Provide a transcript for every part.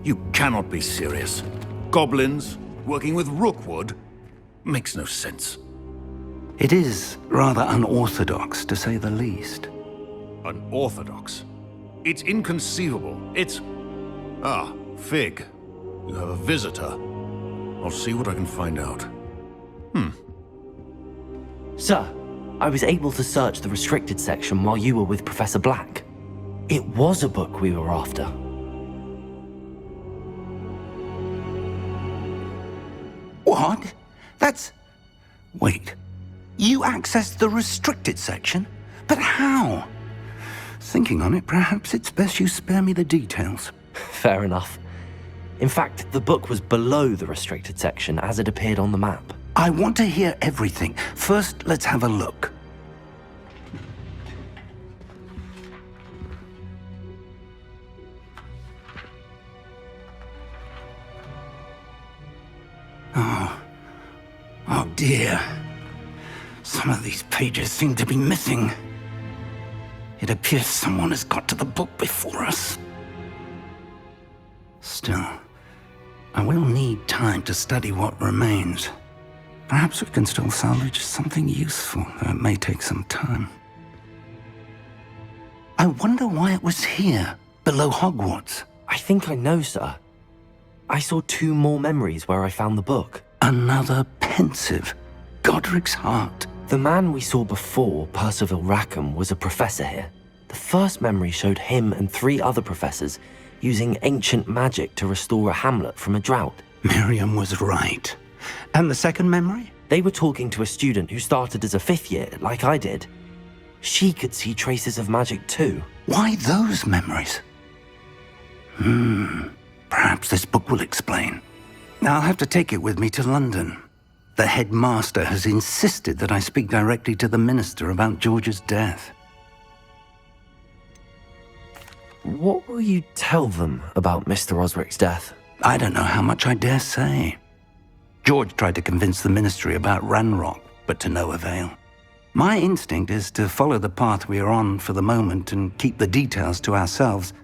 You cannot be serious. Goblins working with Rookwood? Makes no sense. It is rather unorthodox, to say the least. Unorthodox? It's inconceivable. It's... Ah, Fig. You have a visitor. I'll see what I can find out. Sir, I was able to search the restricted section while you were with Professor Black. It was a book we were after. What? That's... Wait. You accessed the restricted section? But how? Thinking on it, perhaps it's best you spare me the details. Fair enough. In fact, the book was below the restricted section as it appeared on the map. I want to hear everything. First, let's have a look. Oh dear. Some of these pages seem to be missing. It appears someone has got to the book before us. Still, I will need time to study what remains. Perhaps we can still salvage something useful, though it may take some time. I wonder why it was here, below Hogwarts. I think I know, sir. I saw 2 more memories where I found the book. Another pensive. Godric's heart. The man we saw before, Percival Rackham, was a professor here. The first memory showed him and 3 other professors using ancient magic to restore a hamlet from a drought. Miriam was right. And the second memory? They were talking to a student who started as a 5th year, like I did. She could see traces of magic too. Why those memories? Perhaps this book will explain. I'll have to take it with me to London. The headmaster has insisted that I speak directly to the minister about George's death. What will you tell them about Mr. Osric's death? I don't know how much I dare say. George tried to convince the ministry about Ranrock, but to no avail. My instinct is to follow the path we are on for the moment and keep the details to ourselves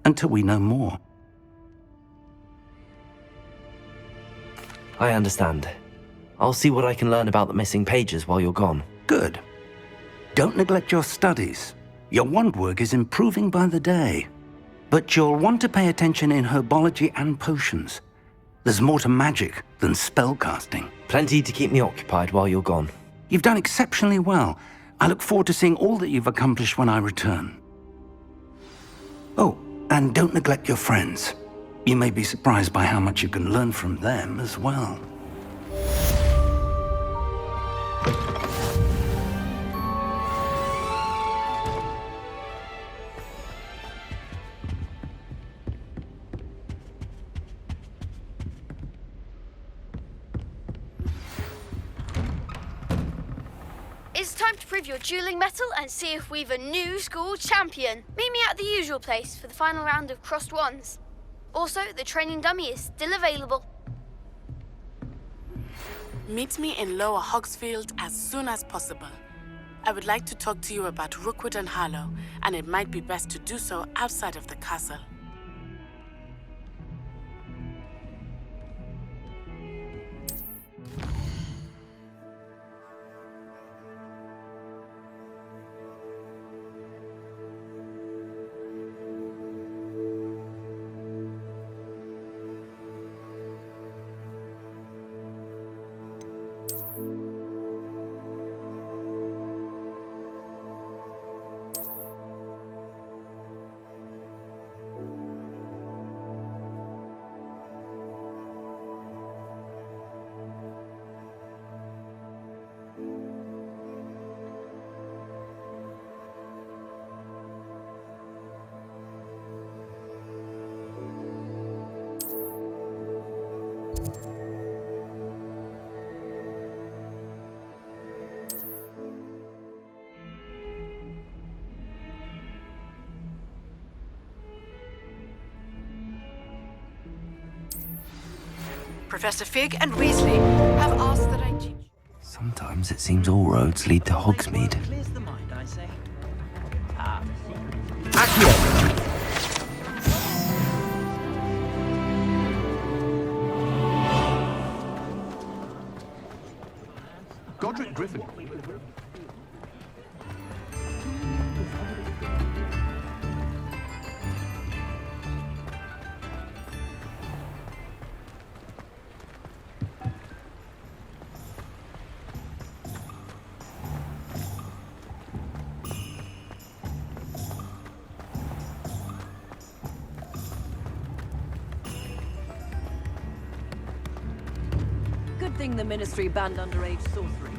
until we know more. I understand. I'll see what I can learn about the missing pages while you're gone. Good. Don't neglect your studies. Your wand work is improving by the day. But you'll want to pay attention in herbology and potions. There's more to magic than spellcasting. Plenty to keep me occupied while you're gone. You've done exceptionally well. I look forward to seeing all that you've accomplished when I return. Oh, and don't neglect your friends. You may be surprised by how much you can learn from them as well. It's time to prove your dueling mettle and see if we've a new school champion. Meet me at the usual place for the final round of crossed wands. Also, the training dummy is still available. Meet me in Lower Hogsfield as soon as possible. I would like to talk to you about Rookwood and Harlow, and it might be best to do so outside of the castle. Professor Fig and Weasley have asked that I teach. Sometimes it seems all roads lead to Hogsmeade. Clears the mind, I say. Accio! Godric Griffin. Good thing the Ministry banned underage sorcery.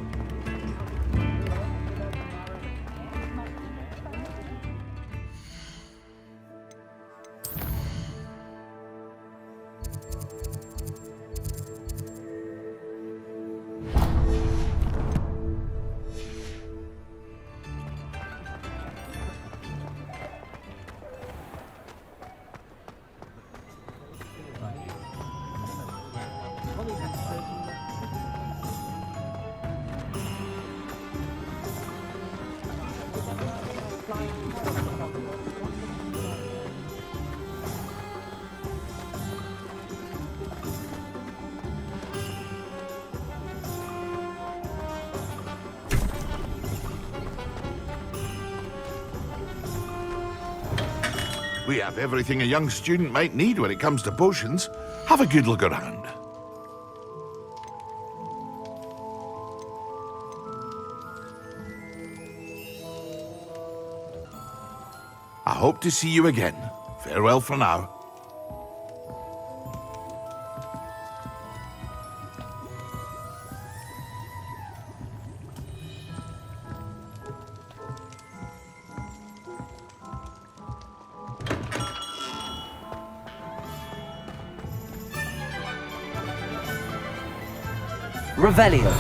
We have everything a young student might need when it comes to potions. Have a good look around. I hope to see you again. Farewell for now. Revelio.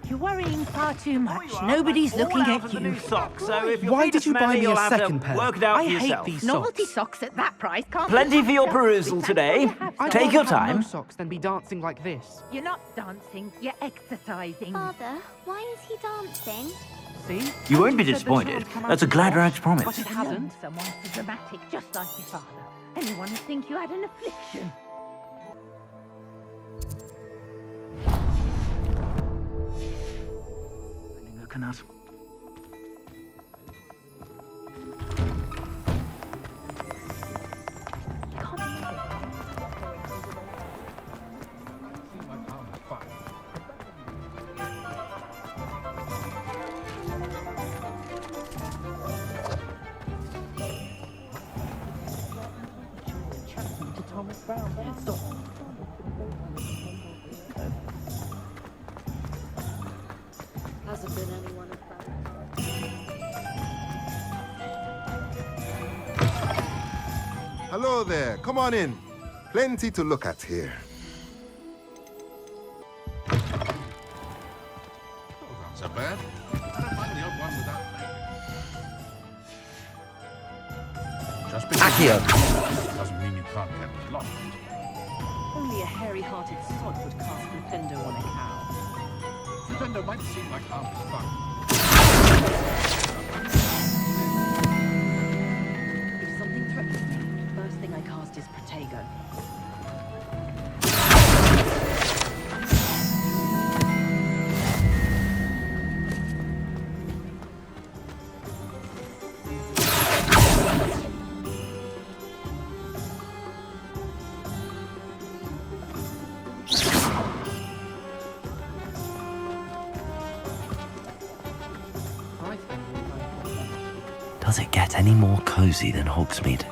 You're worrying far too much. Nobody's looking at you. Why did you buy me a second pair? I hate these novelty socks at that price. Can't Plenty for your perusal today. Take your time. No socks, then be dancing like this. You're not dancing. You're exercising. Father, why is he dancing? See? You won't be disappointed. That's a glad rags promise. But it hasn't. Someone so dramatic, just like your father. Anyone would think you had an affliction. Looking at. Hasn't been anyone of Hello there, come on in. Plenty to look at here. Oh, not so bad. I don't find the odd one with that name. Just because Accio. doesn't mean you can't get lost. Only a hairy-hearted sod would cast Nintendo on a cow. Nintendo might seem like harmless fun. If something threatens me, first thing I cast is Protego. Does it get any more cozy than Hogsmeade?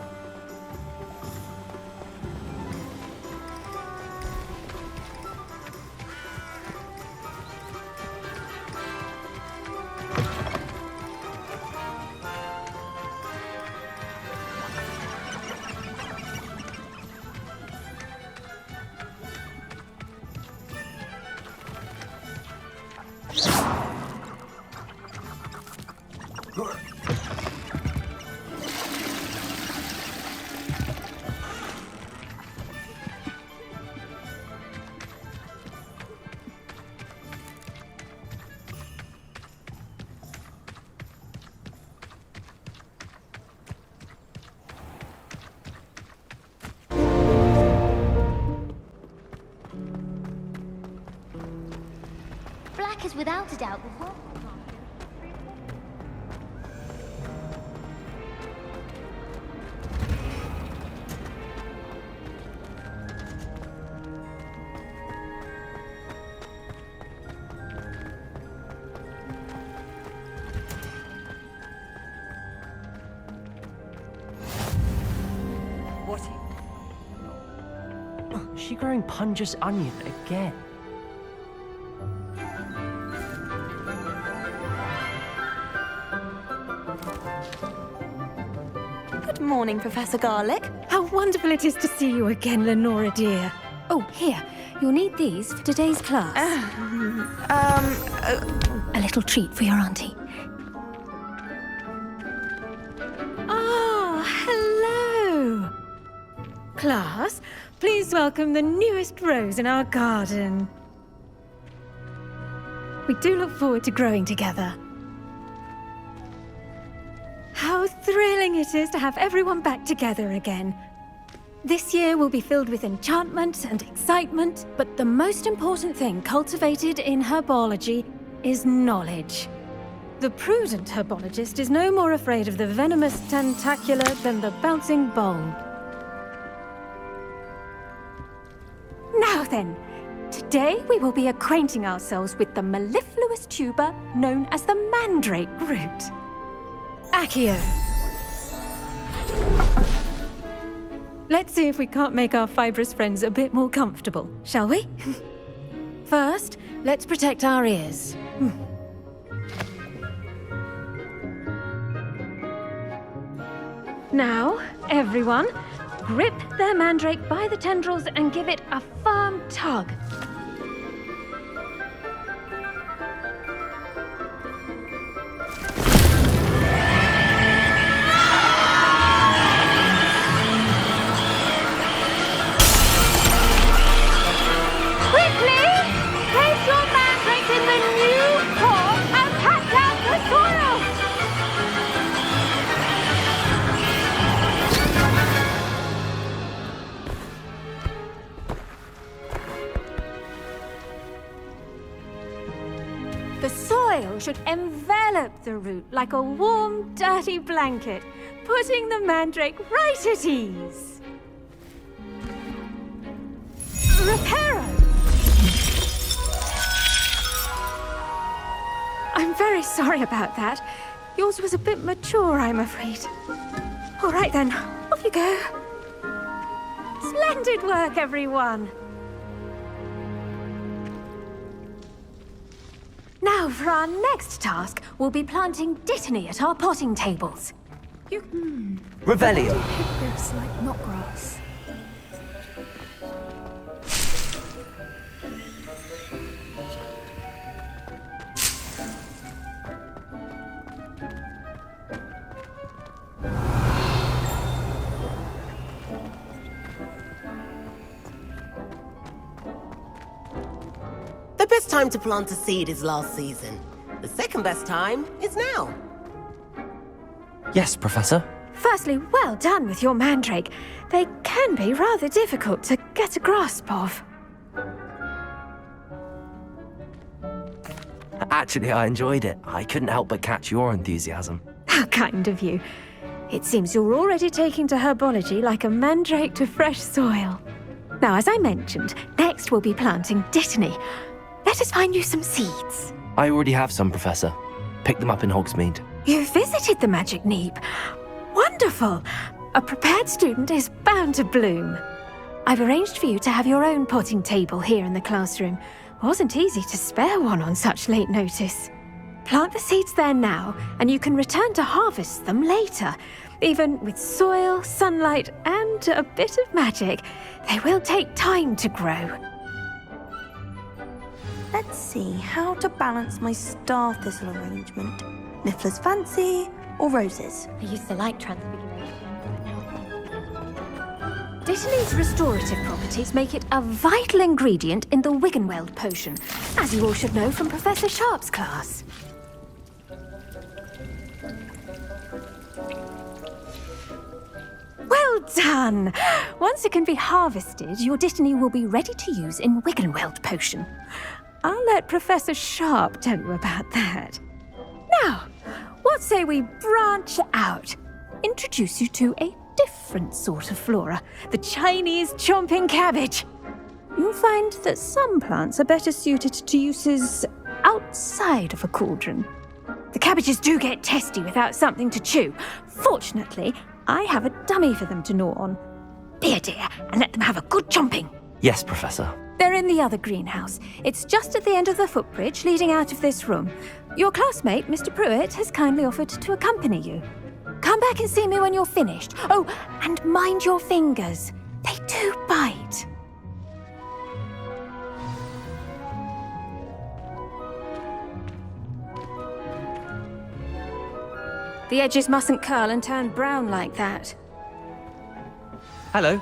Black is without a doubt the world. What? Is she growing Punja's onion again? Good morning, Professor Garlick. How wonderful it is to see you again, Lenora dear. Oh, here. You'll need these for today's class. A little treat for your auntie. Oh, hello. Class, please welcome the newest rose in our garden. We do look forward to growing together. How thrilling it is to have everyone back together again. This year will be filled with enchantment and excitement, but the most important thing cultivated in herbology is knowledge. The prudent herbologist is no more afraid of the venomous tentacular than the bouncing bulb. Now then, today we will be acquainting ourselves with the mellifluous tuber known as the mandrake root. Accio. Let's see if we can't make our fibrous friends a bit more comfortable, shall we? First, let's protect our ears. Now, everyone, grip their mandrake by the tendrils and give it a firm tug. The soil should envelop the root like a warm, dirty blanket, putting the mandrake right at ease. Reparo! I'm very sorry about that. Yours was a bit mature, I'm afraid. All right then, off you go. Splendid work, everyone. Now, for our next task, we'll be planting Dittany at our potting tables. Revelio. This like knotgrass. The best time to plant a seed is last season. The second best time is now. Yes, Professor. Firstly, well done with your mandrake. They can be rather difficult to get a grasp of. Actually, I enjoyed it. I couldn't help but catch your enthusiasm. How kind of you. It seems you're already taking to herbology like a mandrake to fresh soil. Now, as I mentioned, next we'll be planting dittany. Let us find you some seeds. I already have some, Professor. Picked them up in Hogsmeade. You visited the Magic Neep. Wonderful! A prepared student is bound to bloom. I've arranged for you to have your own potting table here in the classroom. Wasn't easy to spare one on such late notice. Plant the seeds there now, and you can return to harvest them later. Even with soil, sunlight, and a bit of magic, they will take time to grow. Let's see how to balance my star thistle arrangement. Niffler's fancy or roses? I use the light transfiguration. Dittany's restorative properties make it a vital ingredient in the Wiggenweld potion, as you all should know from Professor Sharp's class. Well done! Once it can be harvested, your dittany will be ready to use in Wiggenweld potion. I'll let Professor Sharp tell you about that. Now, what say we branch out? Introduce you to a different sort of flora, the Chinese chomping cabbage. You'll find that some plants are better suited to uses outside of a cauldron. The cabbages do get testy without something to chew. Fortunately, I have a dummy for them to gnaw on. Be a dear and let them have a good chomping. Yes, Professor. They're in the other greenhouse. It's just at the end of the footbridge leading out of this room. Your classmate, Mr. Pruitt, has kindly offered to accompany you. Come back and see me when you're finished. Oh, and mind your fingers. They do bite. The edges mustn't curl and turn brown like that. Hello.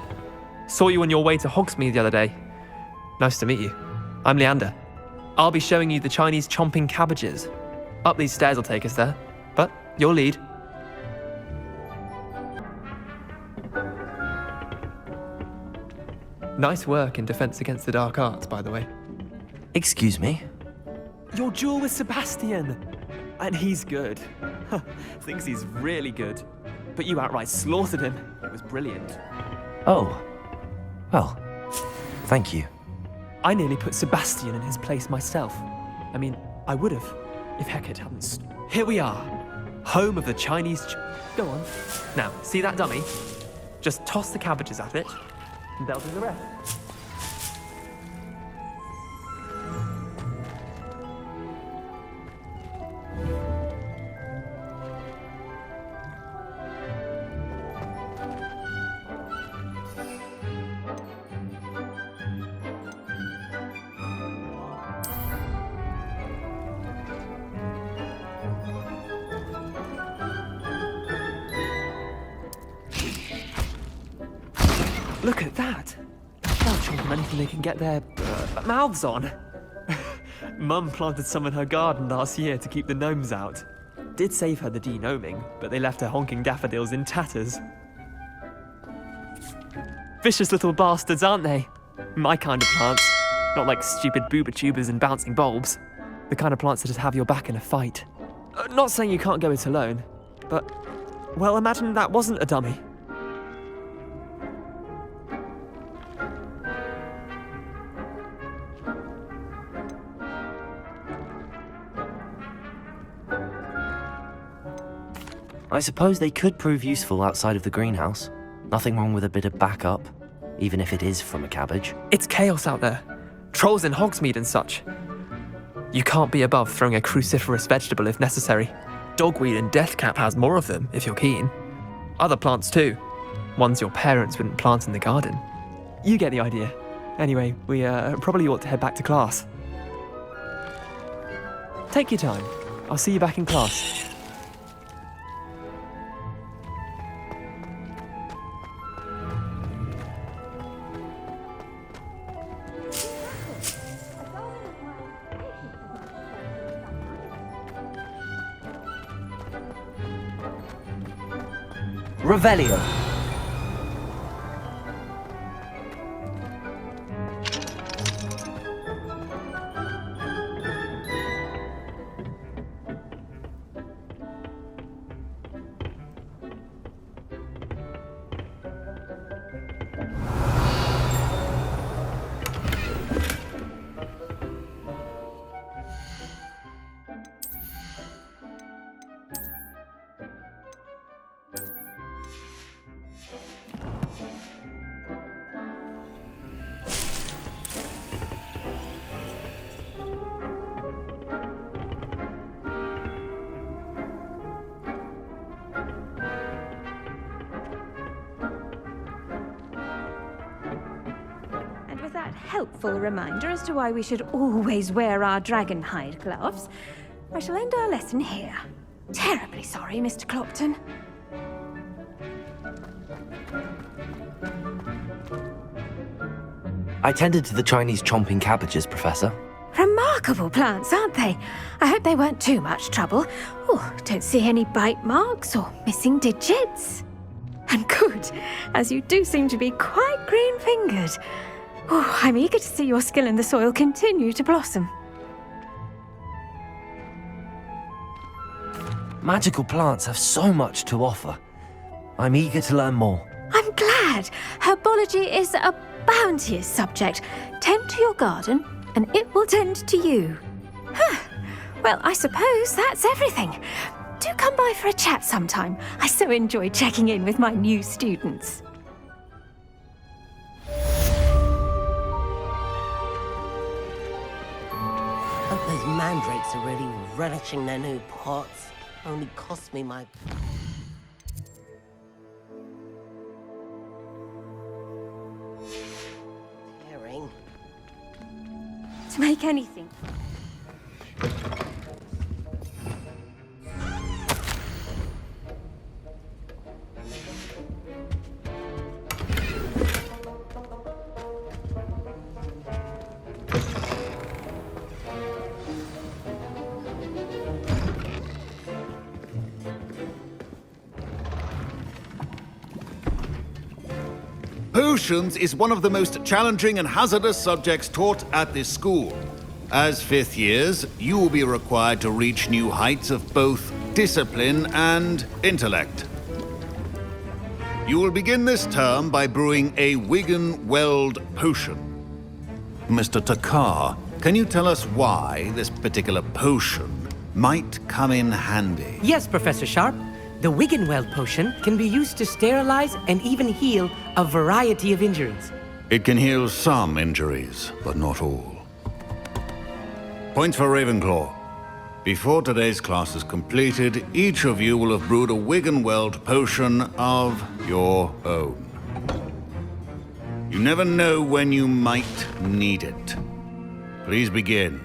Saw you on your way to Hogsmeade the other day. Nice to meet you. I'm Leander. I'll be showing you the Chinese chomping cabbages. Up these stairs will take us there, but you'll lead. Nice work in Defense Against the Dark Arts, by the way. Excuse me? Your duel with Sebastian! And he's good. Thinks he's really good. But you outright slaughtered him. It was brilliant. Oh. Well, thank you. I nearly put Sebastian in his place myself. I mean, I would have, if Hecate hadn't. Here we are. Home of the Chinese... Go on. Now, see that dummy? Just toss the cabbages at it, and they'll do the rest. Look at that! They'll chomp on anything they can get their mouths on. Mum planted some in her garden last year to keep the gnomes out. Did save her the de-gnoming, but they left her honking daffodils in tatters. Vicious little bastards, aren't they? My kind of plants. Not like stupid booba tubers and bouncing bulbs. The kind of plants that just have your back in a fight. Not saying you can't go it alone, but... well, imagine that wasn't a dummy. I suppose they could prove useful outside of the greenhouse. Nothing wrong with a bit of backup, even if it is from a cabbage. It's chaos out there. Trolls in Hogsmeade and such. You can't be above throwing a cruciferous vegetable if necessary. Dogweed and deathcap has more of them, if you're keen. Other plants too. Ones your parents wouldn't plant in the garden. You get the idea. Anyway, we probably ought to head back to class. Take your time. I'll see you back in class. Revelio. Helpful reminder as to why we should always wear our dragon hide gloves, I shall end our lesson here. Terribly sorry, Mr. Clopton. I tended to the Chinese chomping cabbages, Professor. Remarkable plants, aren't they? I hope they weren't too much trouble. Oh, don't see any bite marks or missing digits. And good, as you do seem to be quite green-fingered. Oh, I'm eager to see your skill in the soil continue to blossom. Magical plants have so much to offer. I'm eager to learn more. I'm glad. Herbology is a bounteous subject. Tend to your garden, and it will tend to you. Well, I suppose that's everything. Do come by for a chat sometime. I so enjoy checking in with my new students. Hope those mandrakes are really relishing their new pots. Only cost me my... Tearing. To make anything. Potions is one of the most challenging and hazardous subjects taught at this school. As fifth years, you will be required to reach new heights of both discipline and intellect. You will begin this term by brewing a Wigan-Weld potion. Mr. Takar, can you tell us why this particular potion might come in handy? Yes, Professor Sharp. The Wigan-Weld potion can be used to sterilize and even heal a variety of injuries. It can heal some injuries, but not all. Points for Ravenclaw. Before today's class is completed, each of you will have brewed a Wigan-Weld potion of your own. You never know when you might need it. Please begin.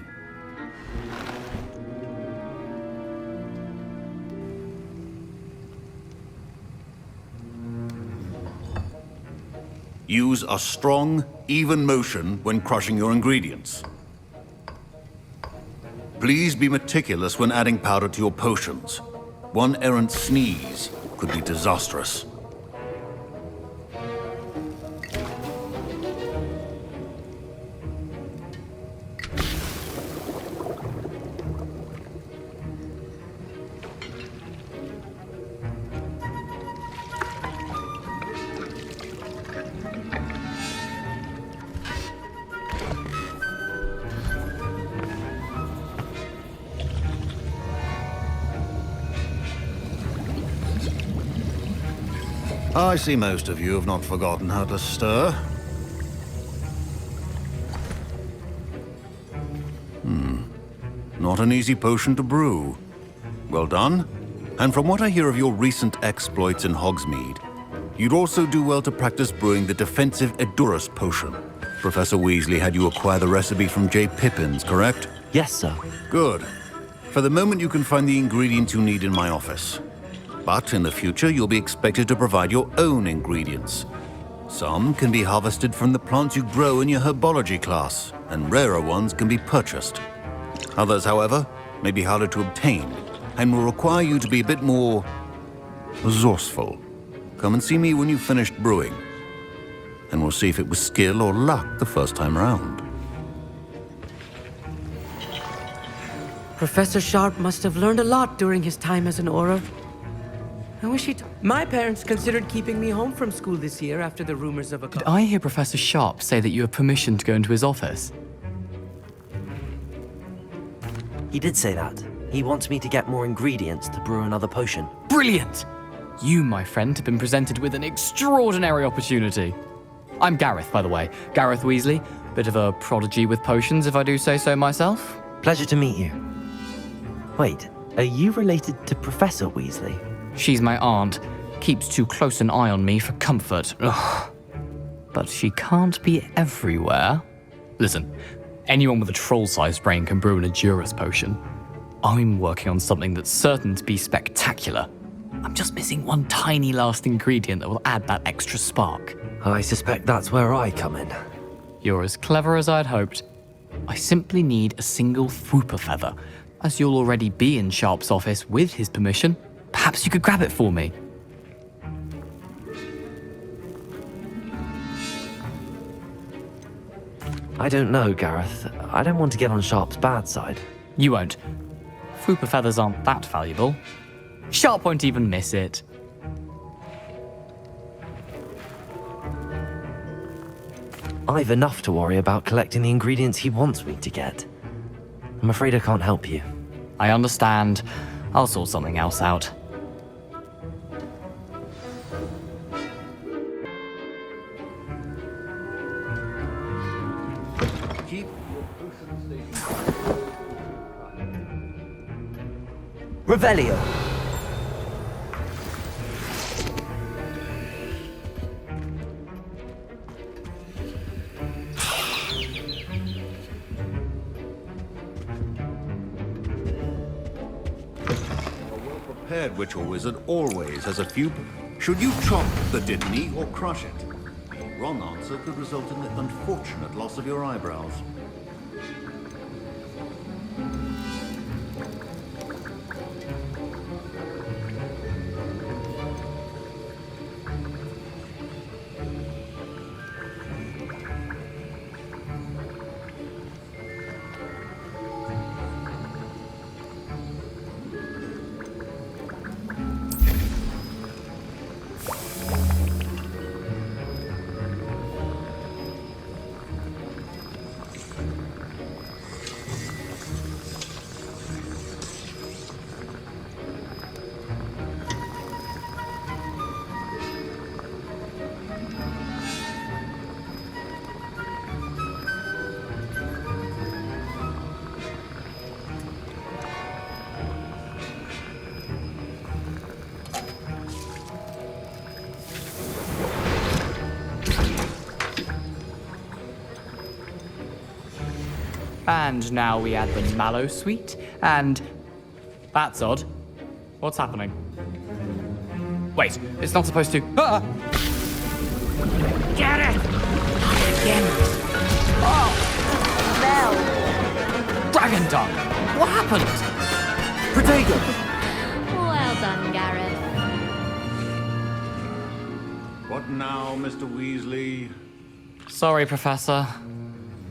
Use a strong, even motion when crushing your ingredients. Please be meticulous when adding powder to your potions. One errant sneeze could be disastrous. I see most of you have not forgotten how to stir. Not an easy potion to brew. Well done. And from what I hear of your recent exploits in Hogsmeade, you'd also do well to practice brewing the defensive Edurus potion. Professor Weasley had you acquire the recipe from J. Pippins, correct? Yes, sir. Good. For the moment, you can find the ingredients you need in my office. But in the future, you'll be expected to provide your own ingredients. Some can be harvested from the plants you grow in your herbology class, and rarer ones can be purchased. Others, however, may be harder to obtain, and will require you to be a bit more resourceful. come and see me when you've finished brewing. And we'll see if it was skill or luck the first time round. Professor Sharp must have learned a lot during his time as an Auror. I wish he'd... My parents considered keeping me home from school this year after the rumors of a... Did I hear Professor Sharp say that you have permission to go into his office? He did say that. He wants me to get more ingredients to brew another potion. Brilliant! You, my friend, have been presented with an extraordinary opportunity. I'm Gareth, by the way. Gareth Weasley. Bit of a prodigy with potions, if I do say so myself. Pleasure to meet you. Wait, are you related to Professor Weasley? She's my aunt. Keeps too close an eye on me for comfort. Ugh. But she can't be everywhere. Listen, anyone with a troll-sized brain can brew an Edurus potion. I'm working on something that's certain to be spectacular. I'm just missing one tiny last ingredient that will add that extra spark. I suspect that's where I come in. You're as clever as I'd hoped. I simply need a single Fwooper feather. As you'll already be in Sharp's office with his permission, perhaps you could grab it for me. I don't know, Gareth. I don't want to get on Sharp's bad side. You won't. Fwooper feathers aren't that valuable. Sharp won't even miss it. I've enough to worry about collecting the ingredients he wants me to get. I'm afraid I can't help you. I understand. I'll sort something else out. Revelio. Prepared witch or wizard always has a few... Should you chop the Dittany or crush it? The wrong answer could result in the unfortunate loss of your eyebrows. And now we add the mallow sweet, and... That's odd. What's happening? Wait, it's not supposed to... Ah! Get it! Again. Oh! Smell! Dragon Dung! What happened? Protego! Well done, Gareth. What now, Mr. Weasley? Sorry, Professor.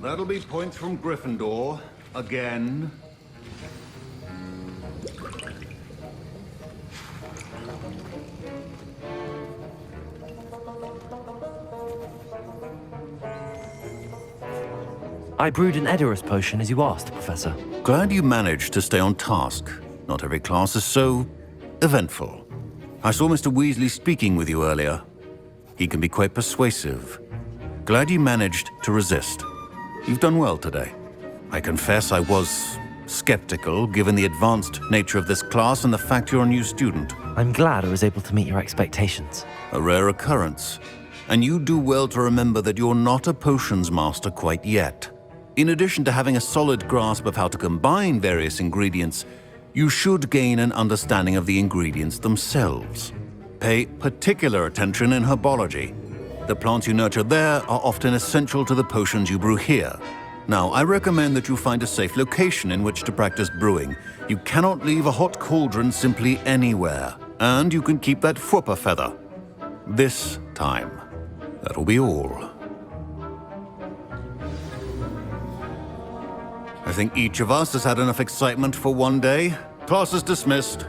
That'll be points from Gryffindor. Again. I brewed an Edurus potion as you asked, Professor. Glad you managed to stay on task. Not every class is so... eventful. I saw Mr. Weasley speaking with you earlier. He can be quite persuasive. Glad you managed to resist. You've done well today. I confess I was skeptical, given the advanced nature of this class and the fact you're a new student. I'm glad I was able to meet your expectations. A rare occurrence. And you do well to remember that you're not a potions master quite yet. In addition to having a solid grasp of how to combine various ingredients, you should gain an understanding of the ingredients themselves. Pay particular attention in herbology. The plants you nurture there are often essential to the potions you brew here. Now, I recommend that you find a safe location in which to practice brewing. You cannot leave a hot cauldron simply anywhere. And you can keep that Fwooper feather. this time. That'll be all. I think each of us has had enough excitement for one day. Class is dismissed.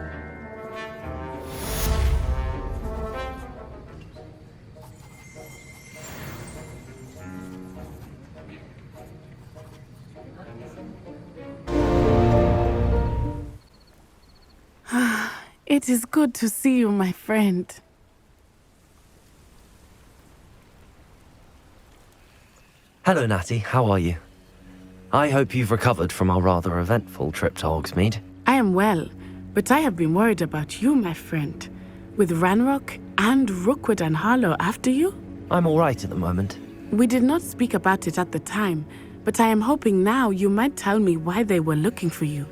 It is good to see you, my friend. Hello, Natty. How are you? I hope you've recovered from our rather eventful trip to Hogsmeade. I am well, but I have been worried about you, my friend. With Ranrock and Rookwood and Harlow after you? I'm all right at the moment. We did not speak about it at the time, but I am hoping now you might tell me why they were looking for you.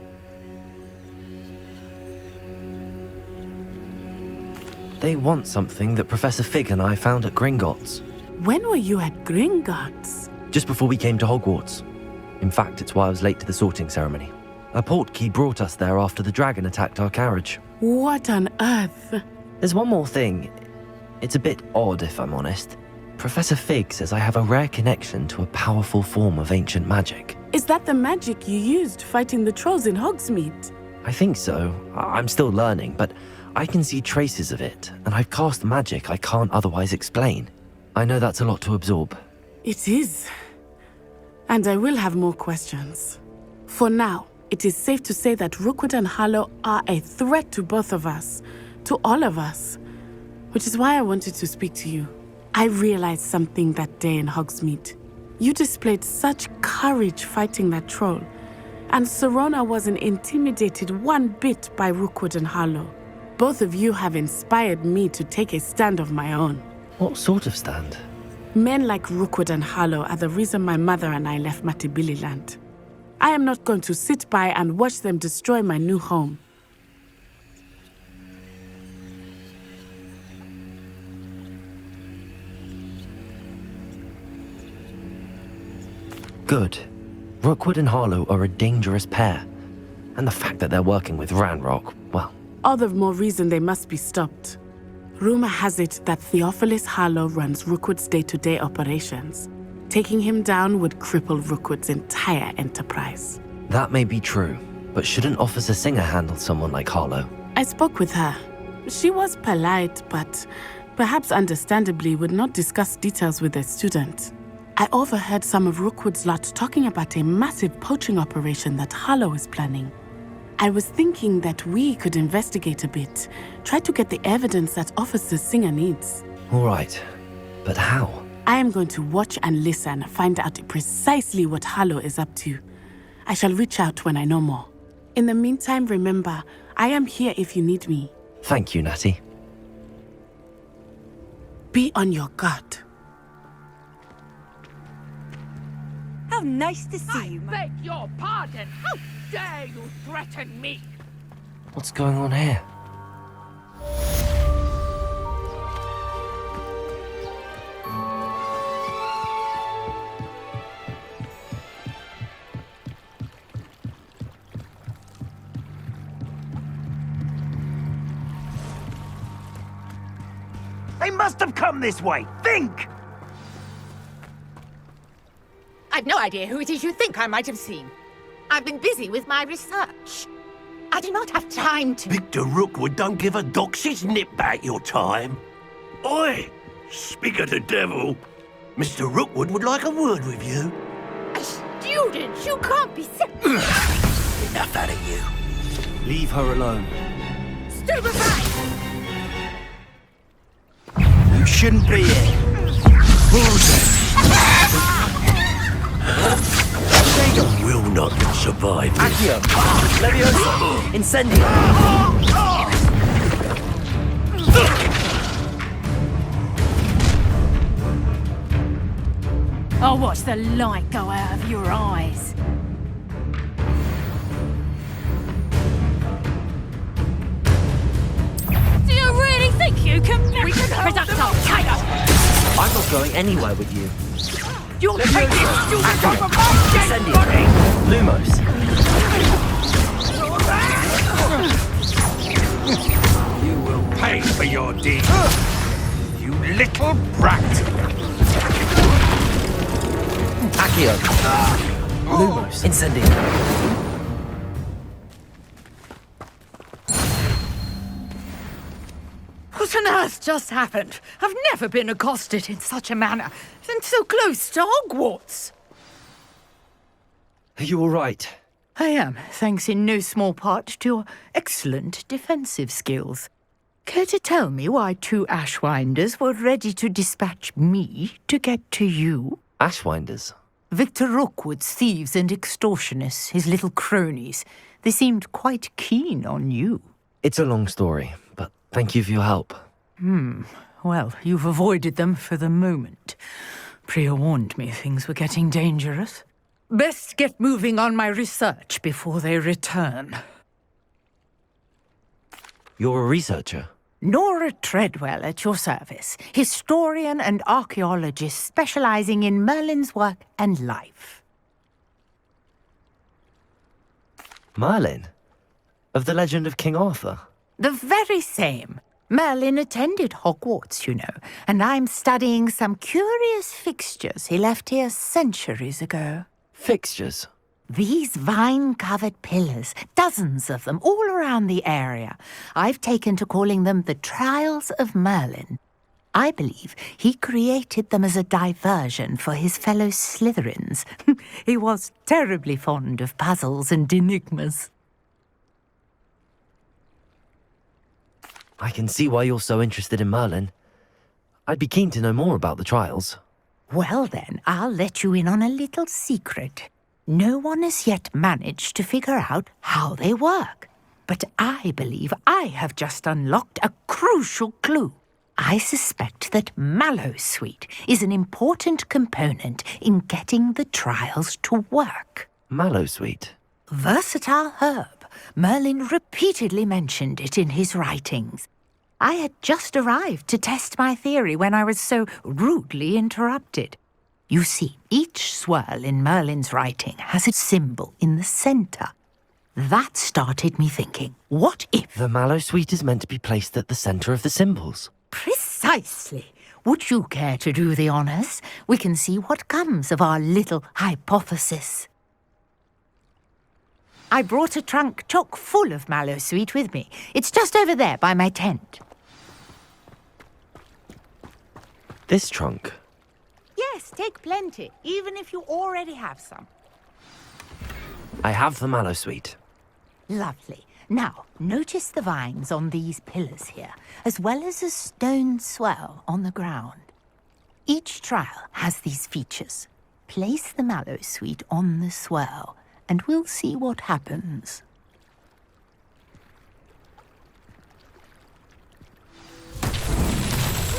They want something that Professor Fig and I found at Gringotts. When were you at Gringotts? Just before we came to Hogwarts. In fact, it's why I was late to the sorting ceremony. A portkey brought us there after the dragon attacked our carriage. What on earth? There's one more thing. It's a bit odd, if I'm honest. Professor Fig says I have a rare connection to a powerful form of ancient magic. Is that the magic you used fighting the trolls in Hogsmeade? I think so. I'm still learning, but I can see traces of it, and I've cast magic I can't otherwise explain. I know that's a lot to absorb. It is. And I will have more questions. For now, it is safe to say that Rookwood and Harlow are a threat to both of us, to all of us, which is why I wanted to speak to you. I realized something that day in Hogsmeade. You displayed such courage fighting that troll, and Serona wasn't intimidated one bit by Rookwood and Harlow. Both of you have inspired me to take a stand of my own. What sort of stand? Men like Rookwood and Harlow are the reason my mother and I left Matibili land. I am not going to sit by and watch them destroy my new home. Good. Rookwood and Harlow are a dangerous pair. And the fact that they're working with Ranrock, well... All the more reason they must be stopped. Rumor has it that Theophilus Harlow runs Rookwood's day-to-day operations. Taking him down would cripple Rookwood's entire enterprise. That may be true, but shouldn't Officer Singer handle someone like Harlow? I spoke with her. She was polite, but perhaps understandably would not discuss details with a student. I overheard some of Rookwood's lot talking about a massive poaching operation that Harlow is planning. I was thinking that we could investigate a bit, try to get the evidence that Officer Singer needs. All right, but how? I am going to watch and listen, find out precisely what Harlow is up to. I shall reach out when I know more. In the meantime, remember, I am here if you need me. Thank you, Natty. Be on your guard. How nice to see you. I beg your pardon. How dare you threaten me? What's going on here? They must have come this way. Think! I've no idea who it is you think I might have seen. I've been busy with my research. I do not have time to... Victor Rookwood don't give a doxy's nip back your time. Oi! Speak of the devil. Mr. Rookwood would like a word with you. A student? You can't be... Enough out of you. Leave her alone. Step aside! You shouldn't be here. Who's They will not survive. Accio! Leviosa! Incendio! I'll watch the light go out of your eyes. Do you really think you can... We can hold them I'm not going anywhere with you. You'll take this student off of my dead Incendio! body! Lumos! You will pay for your deed. You little brat! Accio! Lumos! Incendio! What on earth just happened? I've never been accosted in such a manner, and so close to Hogwarts. Are you all right? I am, thanks in no small part to your excellent defensive skills. Care to tell me why 2 Ashwinders were ready to dispatch me to get to you? Ashwinders? Victor Rookwood's thieves and extortionists, his little cronies. They seemed quite keen on you. It's a long story, but thank you for your help. Well, you've avoided them for the moment. Priya warned me things were getting dangerous. Best get moving on my research before they return. You're a researcher? Nora Treadwell at your service, historian and archaeologist specializing in Merlin's work and life. Merlin? Of the legend of King Arthur? The very same. Merlin attended Hogwarts, you know, and I'm studying some curious fixtures he left here centuries ago. Fixtures? These vine-covered pillars, dozens of them, all around the area. I've taken to calling them the Trials of Merlin. I believe he created them as a diversion for his fellow Slytherins. He was terribly fond of puzzles and enigmas. I can see why you're so interested in Merlin. I'd be keen to know more about the trials. Well then, I'll let you in on a little secret. No one has yet managed to figure out how they work. But I believe I have just unlocked a crucial clue. I suspect that Mallowsweet is an important component in getting the trials to work. Mallowsweet? Versatile herb. Merlin repeatedly mentioned it in his writings. I had just arrived to test my theory when I was so rudely interrupted. You see, each swirl in Merlin's writing has a symbol in the center. That started me thinking, what if... The Mallowsweet is meant to be placed at the center of the symbols. Precisely. Would you care to do the honors? We can see what comes of our little hypothesis. I brought a trunk chock full of Mallowsweet with me. It's just over there by my tent. This trunk? Yes, take plenty, even if you already have some. I have the Mallowsweet. Lovely. Now, notice the vines on these pillars here, as well as a stone swell on the ground. Each trial has these features. Place the Mallowsweet on the swell, and we'll see what happens.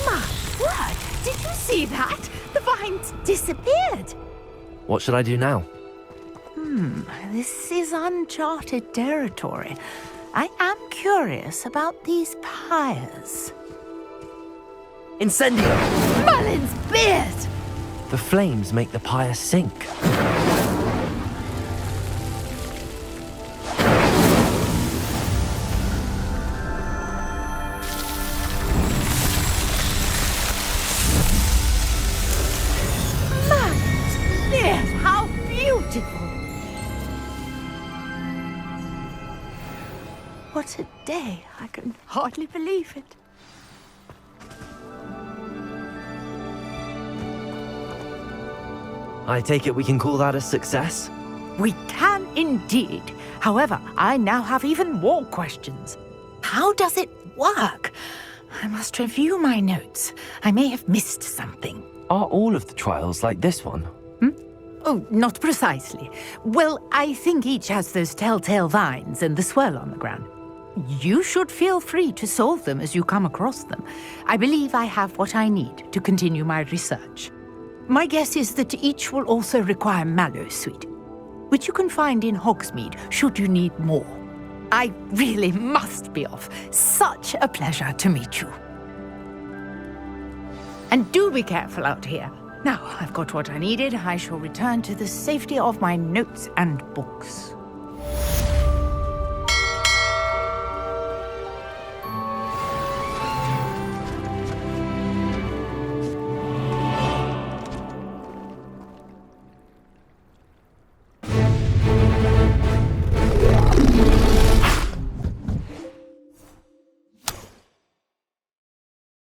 My word! Did you see that? The vines disappeared! What should I do now? This is uncharted territory. I am curious about these pyres. Incendio! Merlin's beard! The flames make the pyre sink. Merlin's beard! How beautiful! What a day! I can hardly believe it. I take it we can call that a success? We can indeed. However, I now have even more questions. How does it work? I must review my notes. I may have missed something. Are all of the trials like this one? Oh, not precisely. Well, I think each has those telltale vines and the swirl on the ground. You should feel free to solve them as you come across them. I believe I have what I need to continue my research. My guess is that each will also require Mallowsweet, which you can find in Hogsmeade should you need more. I really must be off. Such a pleasure to meet you. And do be careful out here. Now I've got what I needed, I shall return to the safety of my notes and books.